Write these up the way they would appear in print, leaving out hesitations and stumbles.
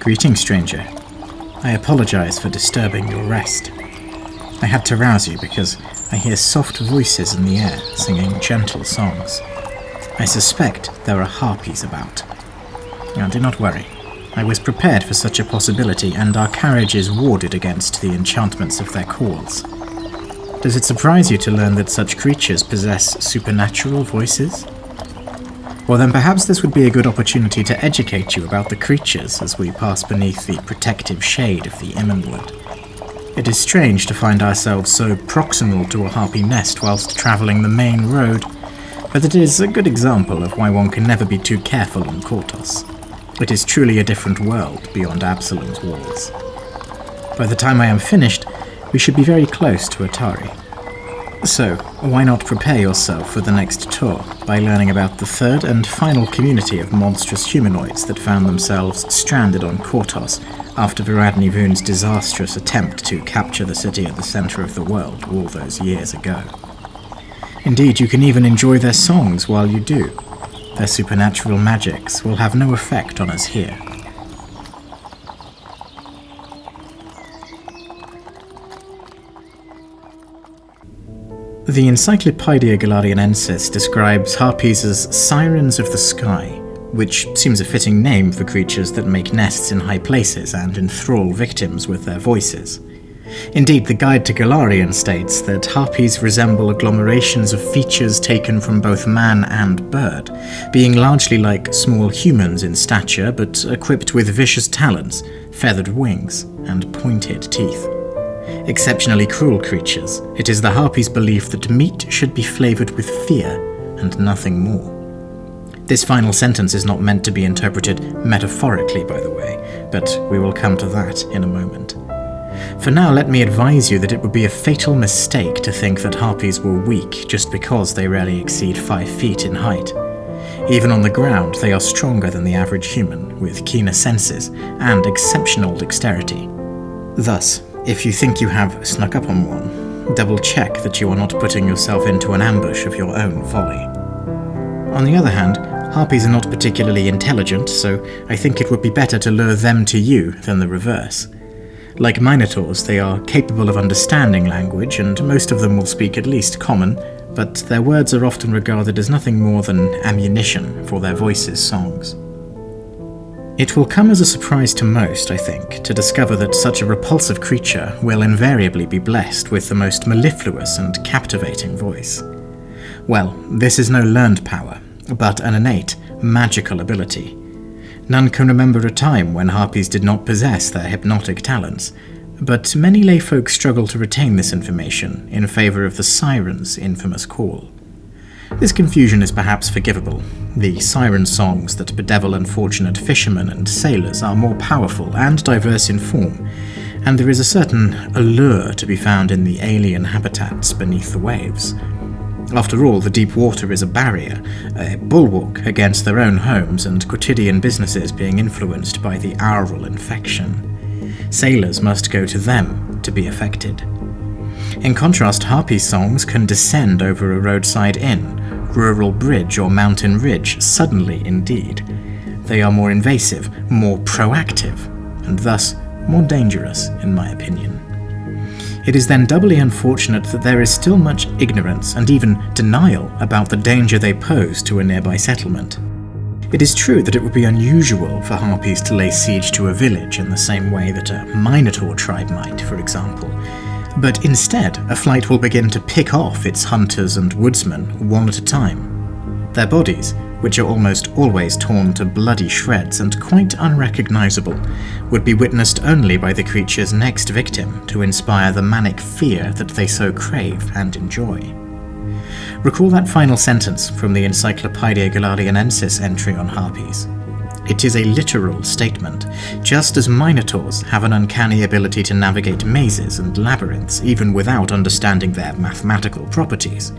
Greetings, stranger. I apologize for disturbing your rest. I had to rouse you because I hear soft voices in the air singing gentle songs. I suspect there are harpies about. Now, do not worry. I was prepared for such a possibility, and our carriage is warded against the enchantments of their calls. Does it surprise you to learn that such creatures possess supernatural voices? Well, then perhaps this would be a good opportunity to educate you about the creatures as we pass beneath the protective shade of the Immonwood. It is strange to find ourselves so proximal to a harpy nest whilst travelling the main road, but it is a good example of why one can never be too careful on Kortos. It is truly a different world beyond Absalom's walls. By the time I am finished, we should be very close to Otari. So, why not prepare yourself for the next tour by learning about the third and final community of monstrous humanoids that found themselves stranded on Kortos after Viradni Voon's disastrous attempt to capture the city at the centre of the world all those years ago. Indeed, you can even enjoy their songs while you do. Their supernatural magics will have no effect on us here. The Encyclopaedia Golarion describes Harpies as sirens of the sky, which seems a fitting name for creatures that make nests in high places and enthrall victims with their voices. Indeed, the Guide to Golarion states that harpies resemble agglomerations of features taken from both man and bird, being largely like small humans in stature, but equipped with vicious talons, feathered wings, and pointed teeth. Exceptionally cruel creatures, it is the harpies' belief that meat should be flavoured with fear and nothing more. This final sentence is not meant to be interpreted metaphorically, by the way, but we will come to that in a moment. For now, let me advise you that it would be a fatal mistake to think that harpies were weak just because they rarely exceed 5 feet in height. Even on the ground, they are stronger than the average human, with keener senses and exceptional dexterity. Thus, if you think you have snuck up on one, double-check that you are not putting yourself into an ambush of your own folly. On the other hand, harpies are not particularly intelligent, so I think it would be better to lure them to you than the reverse. Like minotaurs, they are capable of understanding language, and most of them will speak at least common, but their words are often regarded as nothing more than ammunition for their voices' songs. It will come as a surprise to most, I think, to discover that such a repulsive creature will invariably be blessed with the most mellifluous and captivating voice. Well, this is no learned power, but an innate, magical ability. None can remember a time when harpies did not possess their hypnotic talents, but many layfolk struggle to retain this information in favour of the sirens' infamous call. This confusion is perhaps forgivable. The siren songs that bedevil unfortunate fishermen and sailors are more powerful and diverse in form, and there is a certain allure to be found in the alien habitats beneath the waves. After all, the deep water is a barrier, a bulwark against their own homes and quotidian businesses being influenced by the aural infection. Sailors must go to them to be affected. In contrast, harpy songs can descend over a roadside inn, rural bridge or mountain ridge suddenly indeed. They are more invasive, more proactive, and thus more dangerous in my opinion. It is then doubly unfortunate that there is still much ignorance and even denial about the danger they pose to a nearby settlement. It is true that it would be unusual for harpies to lay siege to a village in the same way that a minotaur tribe might, for example, but instead a flight will begin to pick off its hunters and woodsmen one at a time. Their bodies, which are almost always torn to bloody shreds and quite unrecognizable, would be witnessed only by the creature's next victim to inspire the manic fear that they so crave and enjoy. Recall that final sentence from the Encyclopaedia Golarion entry on harpies. It is a literal statement. Just as minotaurs have an uncanny ability to navigate mazes and labyrinths even without understanding their mathematical properties,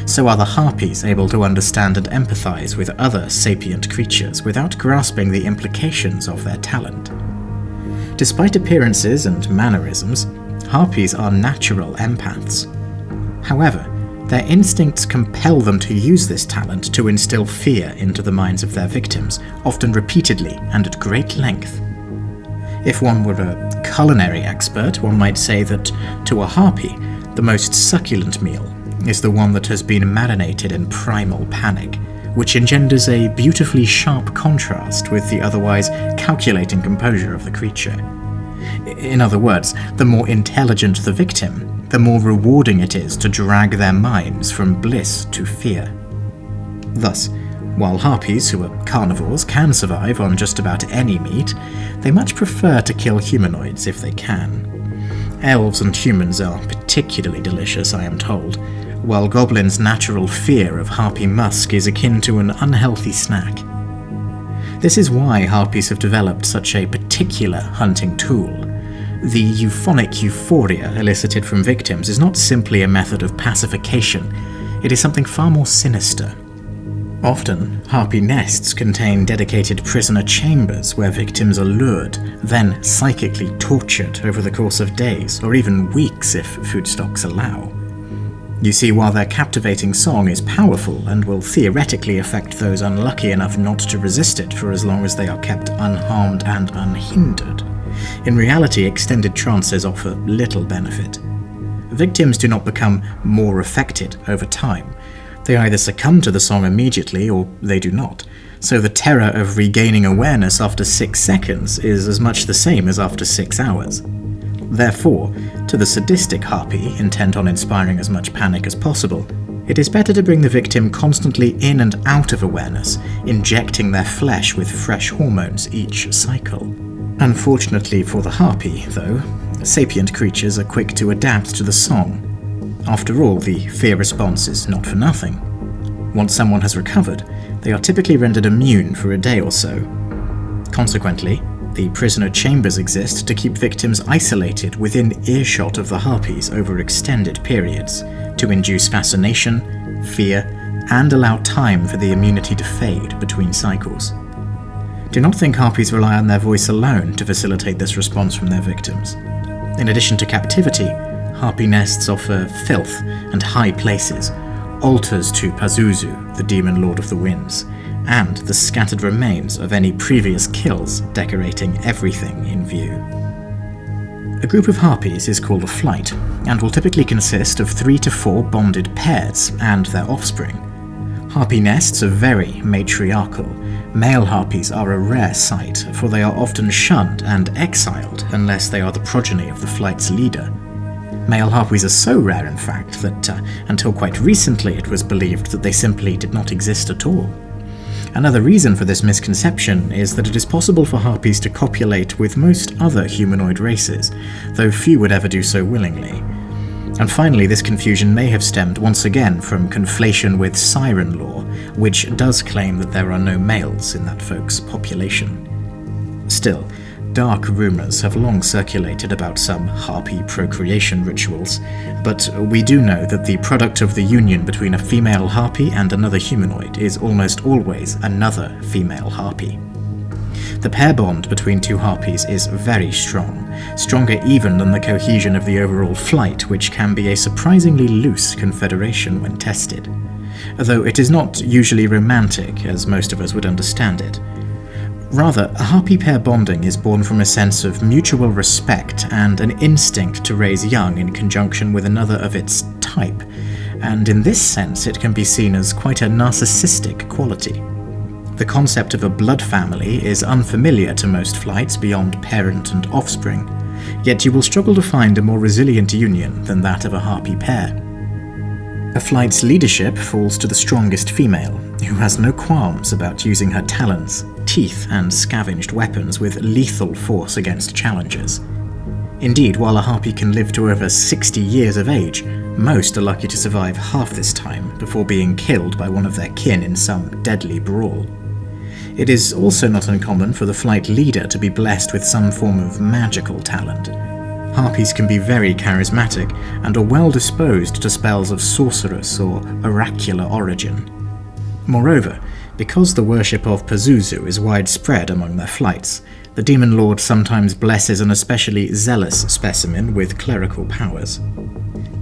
so are the harpies able to understand and empathize with other sapient creatures without grasping the implications of their talent. Despite appearances and mannerisms, harpies are natural empaths. However, their instincts compel them to use this talent to instill fear into the minds of their victims, often repeatedly and at great length. If one were a culinary expert, one might say that, to a harpy, the most succulent meal is the one that has been marinated in primal panic, which engenders a beautifully sharp contrast with the otherwise calculating composure of the creature. In other words, the more intelligent the victim, the more rewarding it is to drag their minds from bliss to fear. Thus, while harpies who are carnivores can survive on just about any meat, they much prefer to kill humanoids if they can. Elves and humans are particularly delicious, I am told, while goblins' natural fear of harpy musk is akin to an unhealthy snack. This is why harpies have developed such a particular hunting tool. The euphonic euphoria elicited from victims is not simply a method of pacification, it is something far more sinister. Often, harpy nests contain dedicated prisoner chambers where victims are lured, then psychically tortured over the course of days, or even weeks if food stocks allow. You see, while their captivating song is powerful and will theoretically affect those unlucky enough not to resist it for as long as they are kept unharmed and unhindered, in reality extended trances offer little benefit. Victims do not become more affected over time. They either succumb to the song immediately or they do not, so the terror of regaining awareness after 6 seconds is as much the same as after 6 hours. Therefore, to the sadistic harpy, intent on inspiring as much panic as possible, it is better to bring the victim constantly in and out of awareness, injecting their flesh with fresh hormones each cycle. Unfortunately for the harpy, though, sapient creatures are quick to adapt to the song. After all, the fear response is not for nothing. Once someone has recovered, they are typically rendered immune for a day or so. Consequently, the prisoner chambers exist to keep victims isolated within earshot of the harpies over extended periods, to induce fascination, fear, and allow time for the immunity to fade between cycles. Do not think harpies rely on their voice alone to facilitate this response from their victims. In addition to captivity, harpy nests offer filth and high places, altars to Pazuzu, the demon lord of the winds, and the scattered remains of any previous kills decorating everything in view. A group of harpies is called a flight, and will typically consist of 3 to 4 bonded pairs and their offspring. Harpy nests are very matriarchal. Male harpies are a rare sight, for they are often shunned and exiled unless they are the progeny of the flight's leader. Male harpies are so rare, in fact, that until quite recently it was believed that they simply did not exist at all. Another reason for this misconception is that it is possible for harpies to copulate with most other humanoid races, though few would ever do so willingly. And finally, this confusion may have stemmed once again from conflation with siren lore, which does claim that there are no males in that folk's population. Still, dark rumours have long circulated about some harpy procreation rituals, but we do know that the product of the union between a female harpy and another humanoid is almost always another female harpy. The pair bond between two harpies is very strong, stronger even than the cohesion of the overall flight, which can be a surprisingly loose confederation when tested. Though it is not usually romantic, as most of us would understand it. Rather, a harpy pair bonding is born from a sense of mutual respect and an instinct to raise young in conjunction with another of its type, and in this sense it can be seen as quite a narcissistic quality. The concept of a blood family is unfamiliar to most flights beyond parent and offspring, yet you will struggle to find a more resilient union than that of a harpy pair. A flight's leadership falls to the strongest female, who has no qualms about using her talons, teeth, and scavenged weapons with lethal force against challengers. Indeed, while a harpy can live to over 60 years of age, most are lucky to survive half this time before being killed by one of their kin in some deadly brawl. It is also not uncommon for the flight leader to be blessed with some form of magical talent. Harpies can be very charismatic and are well disposed to spells of sorceress or oracular origin. Moreover, because the worship of Pazuzu is widespread among their flights, the Demon Lord sometimes blesses an especially zealous specimen with clerical powers.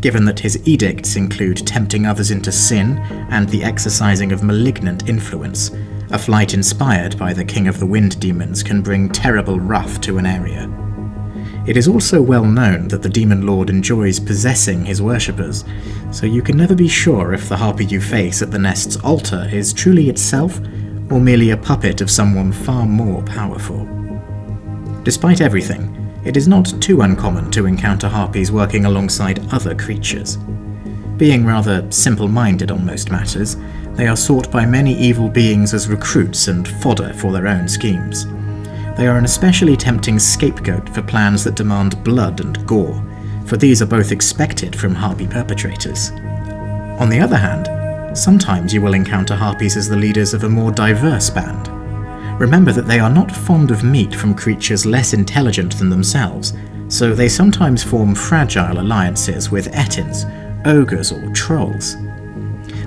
Given that his edicts include tempting others into sin and the exercising of malignant influence, A flight inspired by the King of the Wind demons can bring terrible wrath to an area. It is also well known that the Demon Lord enjoys possessing his worshippers, so you can never be sure if the Harpy you face at the nest's altar is truly itself, or merely a puppet of someone far more powerful. Despite everything, it is not too uncommon to encounter Harpies working alongside other creatures. Being rather simple-minded on most matters, they are sought by many evil beings as recruits and fodder for their own schemes. They are an especially tempting scapegoat for plans that demand blood and gore, for these are both expected from Harpy perpetrators. On the other hand, sometimes you will encounter Harpies as the leaders of a more diverse band. Remember that they are not fond of meat from creatures less intelligent than themselves, so they sometimes form fragile alliances with Ettins, ogres or trolls.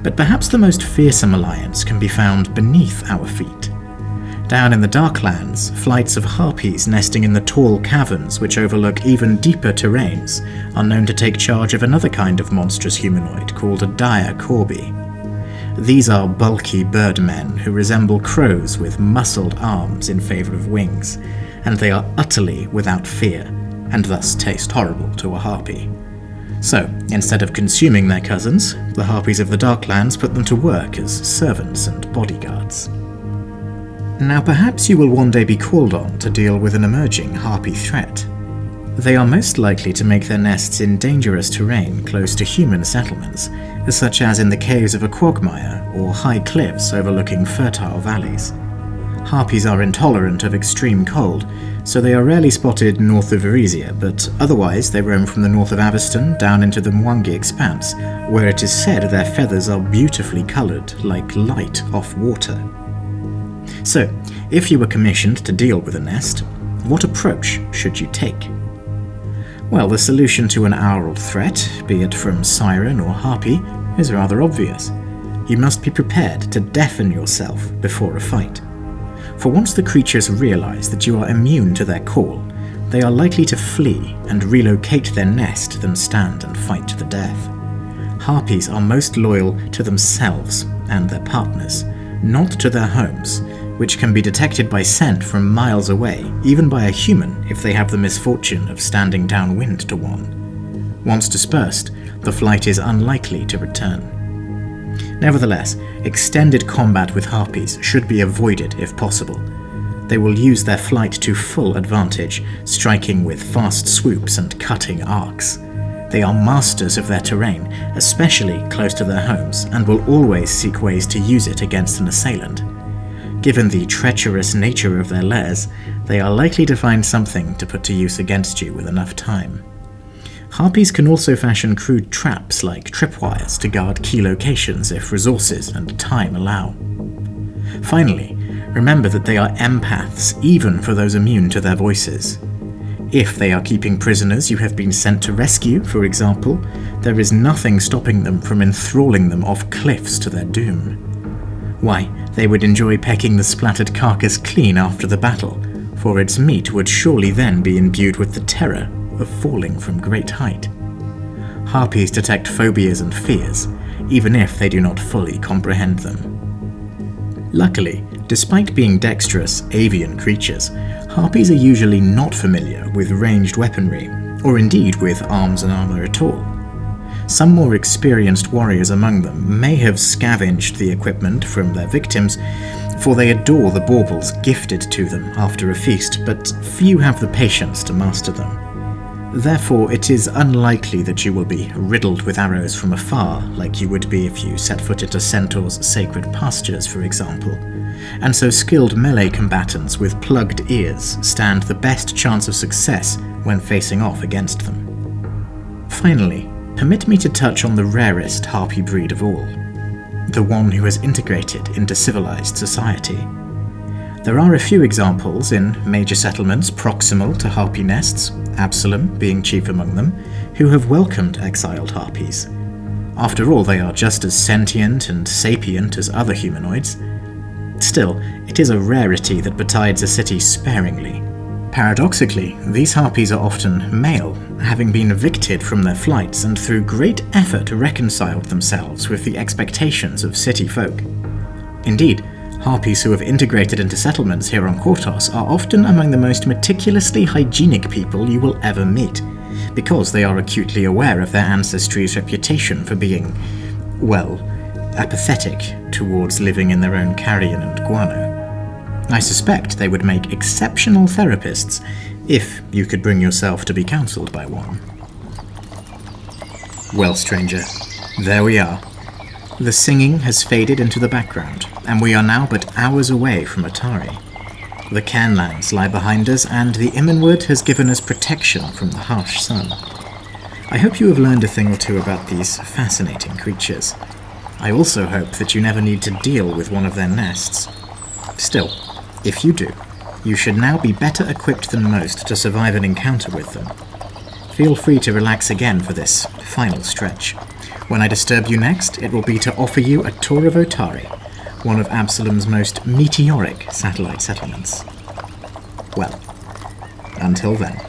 But perhaps the most fearsome alliance can be found beneath our feet. Down in the Darklands, flights of Harpies nesting in the tall caverns which overlook even deeper terrains are known to take charge of another kind of monstrous humanoid called a dire corby. These are bulky birdmen who resemble crows with muscled arms in favour of wings, and they are utterly without fear, and thus taste horrible to a Harpy. So, instead of consuming their cousins, the Harpies of the Darklands put them to work as servants and bodyguards. Now perhaps you will one day be called on to deal with an emerging Harpy threat. They are most likely to make their nests in dangerous terrain close to human settlements, such as in the caves of a quagmire or high cliffs overlooking fertile valleys. Harpies are intolerant of extreme cold, so they are rarely spotted north of Varisia, but otherwise they roam from the north of Aveston down into the Mwangi Expanse, where it is said their feathers are beautifully coloured, like light off water. So, if you were commissioned to deal with a nest, what approach should you take? Well, the solution to an aural threat, be it from siren or Harpy, is rather obvious. You must be prepared to deafen yourself before a fight. For once the creatures realise that you are immune to their call, they are likely to flee and relocate their nest than stand and fight to the death. Harpies are most loyal to themselves and their partners, not to their homes, which can be detected by scent from miles away, even by a human if they have the misfortune of standing downwind to one. Once dispersed, the flight is unlikely to return. Nevertheless, extended combat with Harpies should be avoided if possible. They will use their flight to full advantage, striking with fast swoops and cutting arcs. They are masters of their terrain, especially close to their homes, and will always seek ways to use it against an assailant. Given the treacherous nature of their lairs, they are likely to find something to put to use against you with enough time. Harpies can also fashion crude traps like tripwires to guard key locations if resources and time allow. Finally, remember that they are empaths even for those immune to their voices. If they are keeping prisoners you have been sent to rescue, for example, there is nothing stopping them from enthralling them off cliffs to their doom. Why, they would enjoy pecking the splattered carcass clean after the battle, for its meat would surely then be imbued with the terror of falling from great height. Harpies detect phobias and fears, even if they do not fully comprehend them. Luckily, despite being dexterous avian creatures, Harpies are usually not familiar with ranged weaponry, or indeed with arms and armour at all. Some more experienced warriors among them may have scavenged the equipment from their victims, for they adore the baubles gifted to them after a feast, but few have the patience to master them. Therefore, it is unlikely that you will be riddled with arrows from afar, like you would be if you set foot into Centaur's sacred pastures, for example, and so skilled melee combatants with plugged ears stand the best chance of success when facing off against them. Finally, permit me to touch on the rarest Harpy breed of all, the one who has integrated into civilized society. There are a few examples in major settlements proximal to Harpy nests, Absalom being chief among them, who have welcomed exiled Harpies. After all, they are just as sentient and sapient as other humanoids. Still, it is a rarity that betides a city sparingly. Paradoxically, these Harpies are often male, having been evicted from their flights and through great effort reconciled themselves with the expectations of city folk. Indeed, Harpies who have integrated into settlements here on Kortos are often among the most meticulously hygienic people you will ever meet, because they are acutely aware of their ancestry's reputation for being, well, apathetic towards living in their own carrion and guano. I suspect they would make exceptional therapists, if you could bring yourself to be counselled by one. Well, stranger, there we are. The singing has faded into the background, and we are now but hours away from Otari. The Cairnlands lie behind us, and the Immenwood has given us protection from the harsh sun. I hope you have learned a thing or two about these fascinating creatures. I also hope that you never need to deal with one of their nests. Still, if you do, you should now be better equipped than most to survive an encounter with them. Feel free to relax again for this final stretch. When I disturb you next, it will be to offer you a tour of Otari, one of Absalom's most meteoric satellite settlements. Well, until then.